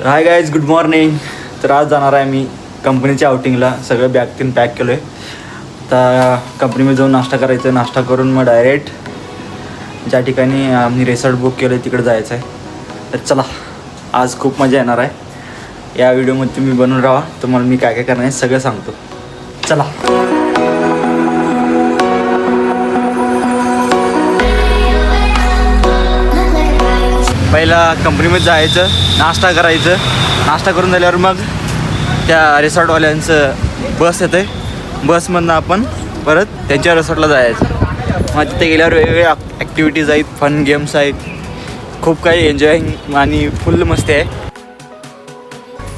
Hi guys, good morning. तर आज जाणार आहे मी कंपनीच्या आउटिंगला. सगळं बॅग तीन पॅक केलं आहे. आता कंपनीमध्ये जाऊन नाश्ता करायचं. नाश्ता करून मग डायरेक्ट ज्या ठिकाणी आम्ही रिसॉर्ट बुक केलं आहे तिकडे जायचं आहे. तर चला, आज खूप मजा येणार आहे. या व्हिडिओमध्ये तुम्ही बनवून राहा. तुम्हाला मी काय काय करणार आहे सगळं सांगतो. चला. पहिला कंपनीमध्ये जायचं, नाश्ता करायचं. नाश्ता करून झाल्यावर मग त्या रिसॉर्टवाल्यांचं बस येतं आहे. बसमधनं आपण परत त्यांच्या रिसॉर्टला जायचं. मग तिथे गेल्यावर वेगवेगळ्या ॲक्टिव्हिटीज आहेत, फन गेम्स आहेत, खूप काही एन्जॉईंग आणि फुल मस्ती आहे.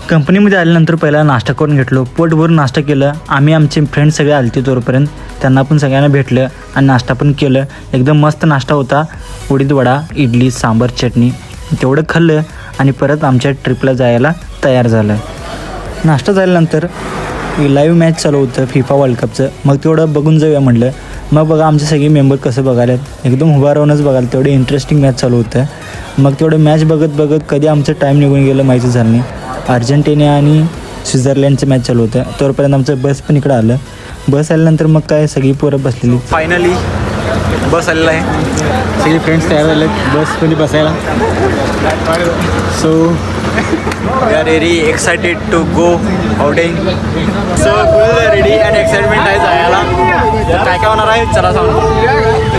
कंपनीमध्ये आल्यानंतर पहिला नाश्ता करून घेतलो. पोटभरून नाश्ता केलं. आम्ही आमचे फ्रेंड्स सगळे आलते तोपर्यंत त्यांना पण सगळ्यांना भेटलं आणि नाश्ता पण केलं. एकदम मस्त नाश्ता होता. उडीद वडा, इडली, सांबार, चटणी तेवढं खाल्लं आणि परत आमच्या ट्रिपला जायला तयार झालं. नाश्ता झाल्यानंतर लाईव्ह मॅच चालू होतं फिफा वर्ल्ड कपचं. मग तेवढं बघून जाऊया म्हटलं. मग बघा आमचे सगळे मेंबर कसं बघायला, एकदम उभा राहूनच बघायला. तेवढं इंटरेस्टिंग मॅच चालू होतं. मग तेवढं मॅच बघत बघत कधी आमचं टाईम निघून गेलं माहिती झालं नाही. अर्जेंटिना आणि स्वित्झर्लंडचं मॅच चालू होतं. तोपर्यंत आमचं बस पण इकडं आलं. बस आल्यानंतर मग काय सगळी पोरं बसलेली. फायनली बस आलेला आहे. सगळे फ्रेंड्स तयार झाले बसमध्ये बसायला. So we are very excited to go outing. So full ready and excitement आहे जायला. काय काय होणार आहे चला सांगू.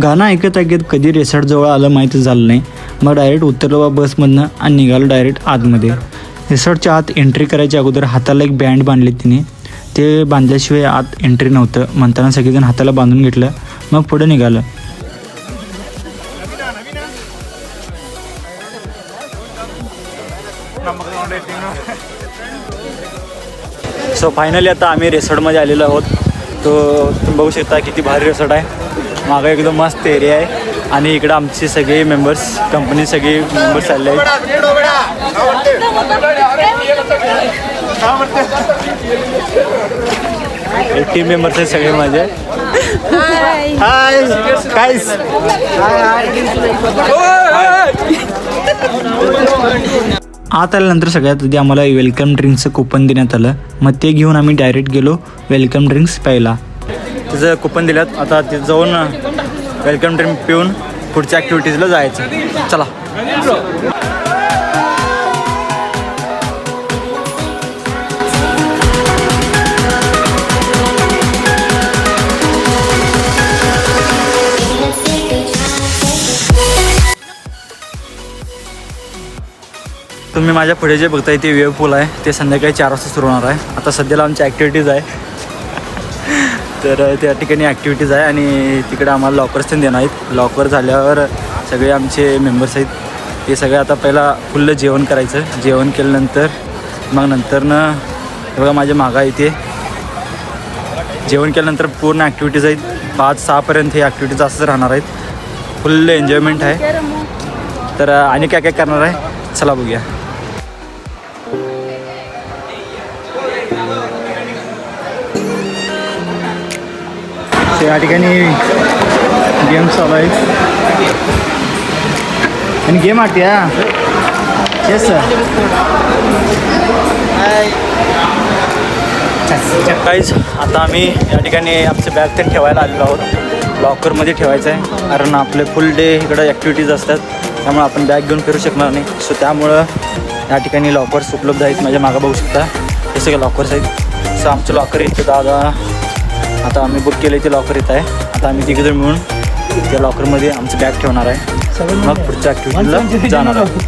गाणं ऐकत ऐकत कधी रिसॉर्टजवळ आलं माहीतच झालं नाही. मग डायरेक्ट उतरलो बा बसमधनं आणि निघालो डायरेक्ट आतमध्ये. रिसॉर्टच्या आत एंट्री करायच्या अगोदर हाताला एक बँड बांधले तिने. ते बांधल्याशिवाय आत एंट्री नव्हतं. म्हणताना सगळेजण हाताला बांधून घेतलं. मग पुढे निघालं. सो फायनली आता आम्ही रिसॉर्टमध्ये आलेलो आहोत. तो तुम्ही बघू शकता किती भारी रिसॉर्ट आहे. मागं एकदम मस्त एरिया आहे आणि इकडं आमचे सगळे मेंबर्स, कंपनी सगळे मेंबर्स आले आहेत. टीम मेंबर्स आहेत सगळे माझे. हाय काय आत आल्यानंतर सगळ्यात आधी आम्हाला वेलकम ड्रिंक्सचं कुपन देण्यात आलं. मग ते घेऊन आम्ही डायरेक्ट गेलो वेलकम ड्रिंक्स प्यायला. तिचं कुपन दिल्यात. आता तिथं जाऊन वेलकम ड्रिंक पिऊन पुढच्या ॲक्टिव्हिटीजला जायचं. चला. तुम्ही माझ्या पुढे जे बघताय ते वेव पूल आहे. ते संध्याकाळी 4 वाजता सुरू होणार आहे. आता सध्याला आमच्या ॲक्टिव्हिटीज आहे. तर त्या ठिकाणी ॲक्टिव्हिटीज आहे आणि तिकडे आम्हाला लॉकर्स पण देणार आहेत. लॉकर झाल्यावर सगळे आमचे मेंबर्स आहेत ते सगळे आता पहिला फुल्ल जेवण करायचं. जेवण केल्यानंतर मग नंतरनं बघा माझ्या मागा इथे जेवण केल्यानंतर पूर्ण ॲक्टिव्हिटीज आहेत. 5-6पर्यंत हे ॲक्टिव्हिटीज असंच राहणार आहेत. फुल्ल एन्जॉयमेंट आहे. तर आणि काय काय करणार आहे चला बघूया. या ठिकाणी गेम्स चालू आहेत आणि गेम आटते येस सर. काहीच आता आम्ही या ठिकाणी आमचे बॅग ते ठेवायला आलेलो आहोत. लॉकरमध्ये ठेवायचं आहे कारण आपले फुल डे इकडं ॲक्टिव्हिटीज असतात. त्यामुळे आपण बॅग घेऊन फिरू शकणार नाही. सो त्यामुळं या ठिकाणी लॉकर्स उपलब्ध आहेत. माझ्या मागं बघू शकता हे सगळे लॉकर्स आहेत. सो आमचं लॉकर इथे दादा आता आम्ही बुक केलं ते लॉकर येत आहे. आता आम्ही तिघे जण मिळून त्या लॉकरमध्ये आमचं बॅग ठेवणार आहे. मग पुढच्या ॲक्टिव्हिटीला जाणार आहे.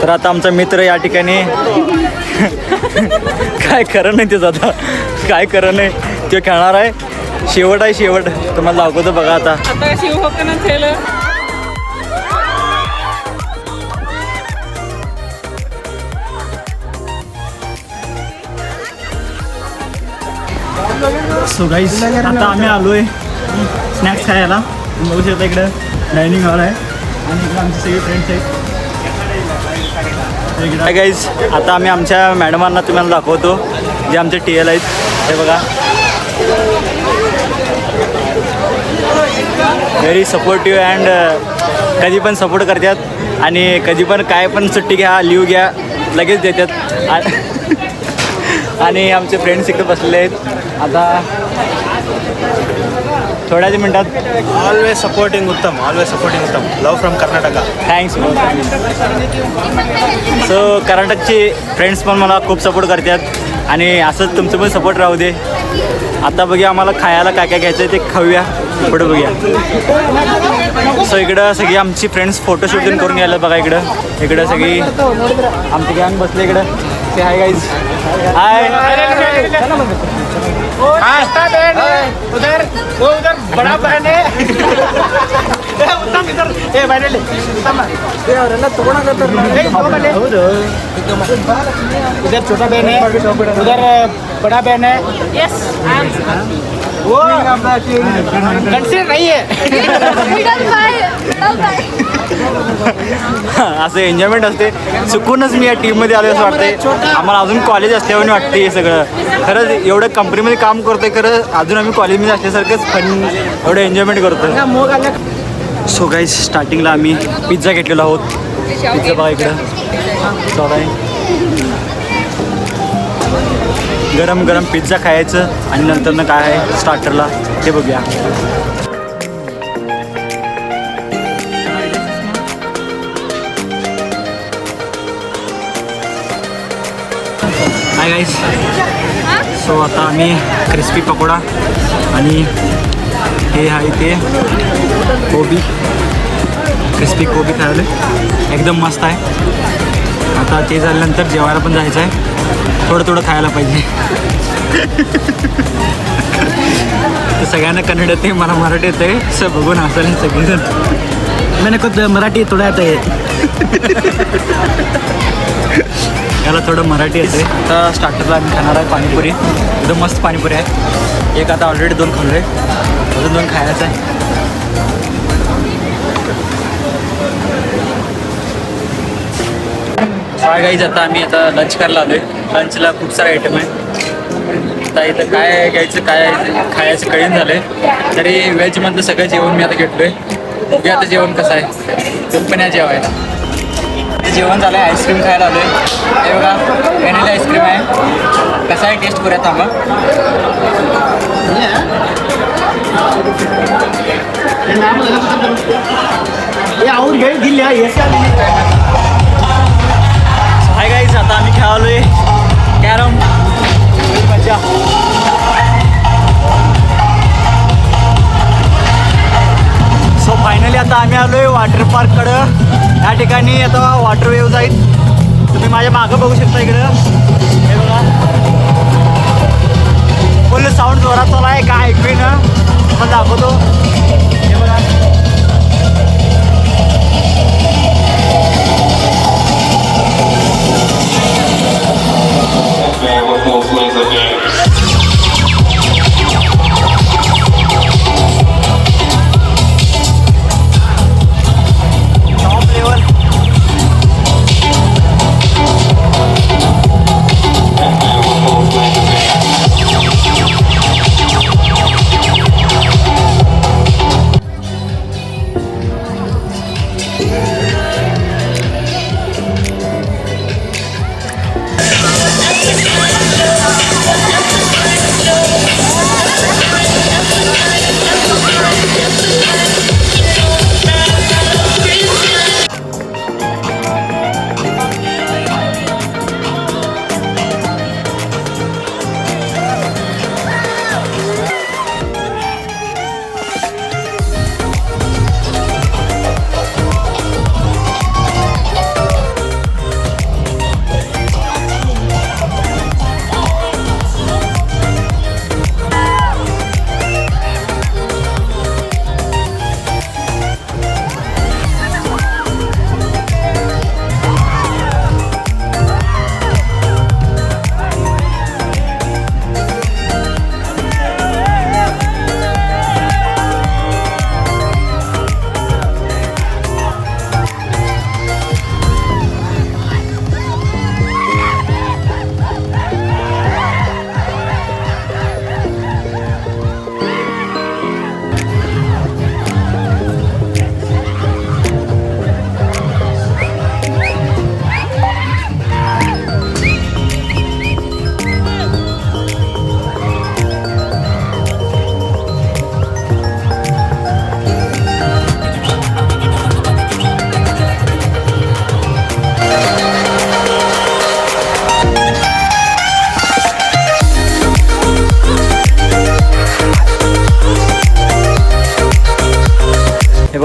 तर आता आमचा मित्र या ठिकाणी काय खरं नाही त्याचं आता, काय खरं नाही. तो खेळणार आहे. शेवट आहे शेवट. तुम्हाला दाखवतो बघा आता. आता शिव होतं ना खेळ. सो गाईस आता आम्ही आलोय स्नॅक्स खायला. बघू शकता इकडं डायनिंग हॉल आहे आणि इकडे आमचे सगळे फ्रेंड्स आहेत. गाईज आता आम्ही आमच्या मॅडमांना तुम्हाला दाखवतो जे आमचे TL आहेत. हे बघा, व्हेरी सपोर्टिव्ह अँड कधी पण सपोर्ट करतात आणि कधी पण काय पण सुट्टी घ्या, लिव घ्या, लगेच देतात. आणि आमचे फ्रेंड्स इकडे बसलेले आहेत. आता थोड्याच मिनटात. ऑलवेज सपोर्टिंग उत्तम, ऑलवेज सपोर्टिंग उत्तम. लव फ्रॉम कर्नाटका. थँक्स. सो कर्नाटकचे फ्रेंड्स पण मला खूप सपोर्ट करतात आणि असंच तुमचं पण सपोर्ट राहू दे. आता बघूया आम्हाला खायला काय काय घ्यायचं आहे ते खाऊया, पुढे बघूया. सो इकडं सगळी आमची फ्रेंड्स फोटोशूट पण करून घ्यायला बघा. इकडं सगळी आमची गॅंग बसले इकडं. से हाय गाईज. हाय. उधर वो उधर बड़ा बहन है. उत्तम इधर ए फाइनली उत्तम इधर छोटा बहन है, उधर बड़ा बहन है. येस वो कंसिडर नहीं है. असं एन्जॉयमेंट असते. चुकूनच मी या टीममध्ये आलो असं वाटते. आम्हाला अजून कॉलेज असल्यावर वाटते हे सगळं. खरंच एवढं कंपनीमध्ये काम करतोय, खरं अजून आम्ही कॉलेजमध्ये असल्यासारखंच फन एवढं एन्जॉयमेंट करतो. सो गाईज स्टार्टिंगला आम्ही पिझ्झा घेतलेला आहोत. पिझ्झा बघा इकडं चालू आहे. गरम गरम पिझ्झा खायचं आणि नंतर काय आहे स्टार्टरला ते बघूया. Hi guys. सो आता आम्ही क्रिस्पी पकोडा आणि हे आहे ते कोबी, क्रिस्पी कोबी खायला एकदम मस्त आहे. आता ते झाल्यानंतर जेवायला पण जायचं आहे. थोडं खायला पाहिजे. तर सगळ्यांना कन्नड येते, मला मराठी येते. असं बघून हसायला सगळेजण. मैंने खुद मराठी थोडं येतं याला थोडं मराठी येते. आता स्टार्टरला आम्ही खाणार आहे पाणीपुरी. एकदम मस्त पाणीपुरी आहे. एक आता ऑलरेडी 2 खाल्लो आहे, अजून 2 खायचं आहे. काय गाईज आता आम्ही लंच करायला आलो आहे. लंचला खूप सारे आयटम आहे. आता इथं काय घ्यायचं काय खायचं कळीन झालं आहे. तरी व्हेजमधलं सगळं जेवण मी आता घेतलो आहे. बघूया आता जेवण कसं आहे. पण या जेवायला जेवण झालं आहे. आईस्क्रीम खायला आलो आहे. हे बघा व्हॅनिला आईस्क्रीम आहे. कसं आहे टेस्ट करूया थांबा. हाय गाईज आता आम्ही खेळालो आहे कॅरम. मजा. सो फायनली आता आम्ही आलो आहे वॉटर पार्ककडं. या ठिकाणी आता वॉटर वेव्ज आहेत. तुम्ही माझ्या मागं बघू शकता इकडं. हे बघा फुल साऊंड जोरात चालू आहे. काय ऐकू ना मला दाखवतो. हे बघा टॉप लेवल.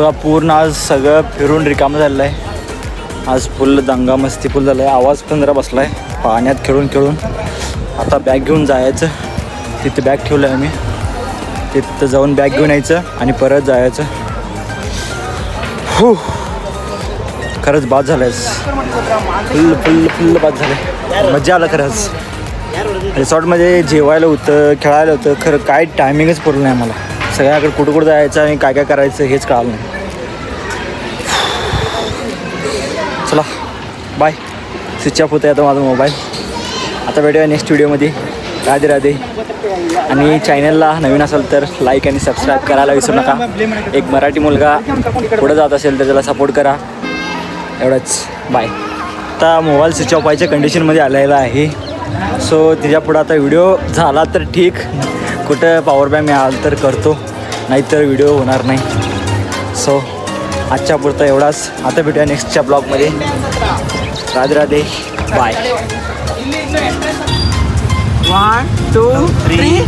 बघा पूर्ण आज सगळं फिरून रिकामं झालेलं आहे. आज फुल दंगा मस्ती फुल झालं आहे. आवाज पण जरा बसला आहे पाण्यात खेळून खेळून. आता बॅग घेऊन जायचं. तिथे बॅग ठेवलं आहे आम्ही. तिथं जाऊन बॅग घेऊन यायचं आणि परत जायचं. हो खरंच बाद झालं आहे. फुल फुल फुल बाद झालं आहे. मजा आलं खरंच. रिसॉर्टमध्ये जेवायला होतं खेळायला होतं खरं काय टायमिंगच पुरलं नाही मला. सगळ्याकडे कुठं कुठं जायचं आणि काय काय करायचं हेच कळालं नाही. चला बाय. स्विच ऑफ होतं आहे आता माझा मोबाईल. आता भेटूया नेक्स्ट व्हिडिओमध्ये. राधे राधे. आणि चॅनलला नवीन असेल तर लाईक आणि सबस्क्राईब करायला विसरू नका. एक मराठी मुलगा पुढं जात असेल तर त्याला सपोर्ट करा. एवढंच बाय. आता मोबाईल स्विच ऑफ व्हायच्या कंडिशनमध्ये आलेला आहे. सो तिच्यापुढं आता व्हिडिओ झाला तर ठीक. कुठं पॉवर बँक मिळालं तर करतो नाहीतर व्हिडिओ होणार नाही. सो आजच्या पुरता एवढाच. आता भेटूया नेक्स्टच्या ब्लॉगमध्ये. राधे राधे बाय. 1 2 3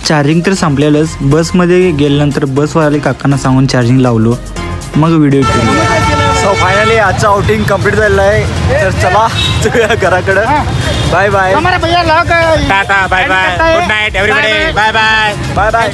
चार्जिंग तर संपलेलंच. बसमध्ये गेल्यानंतर बसवाले काकांना सांगून चार्जिंग लावलो मग व्हिडिओ केली. सो फायनली आजचं आउटिंग कंप्लीट झालेलं आहे. तर चला तुझ्या घराकडं. Bye bye. टाटा bye bye. Good night everybody. Bye bye. Bye bye.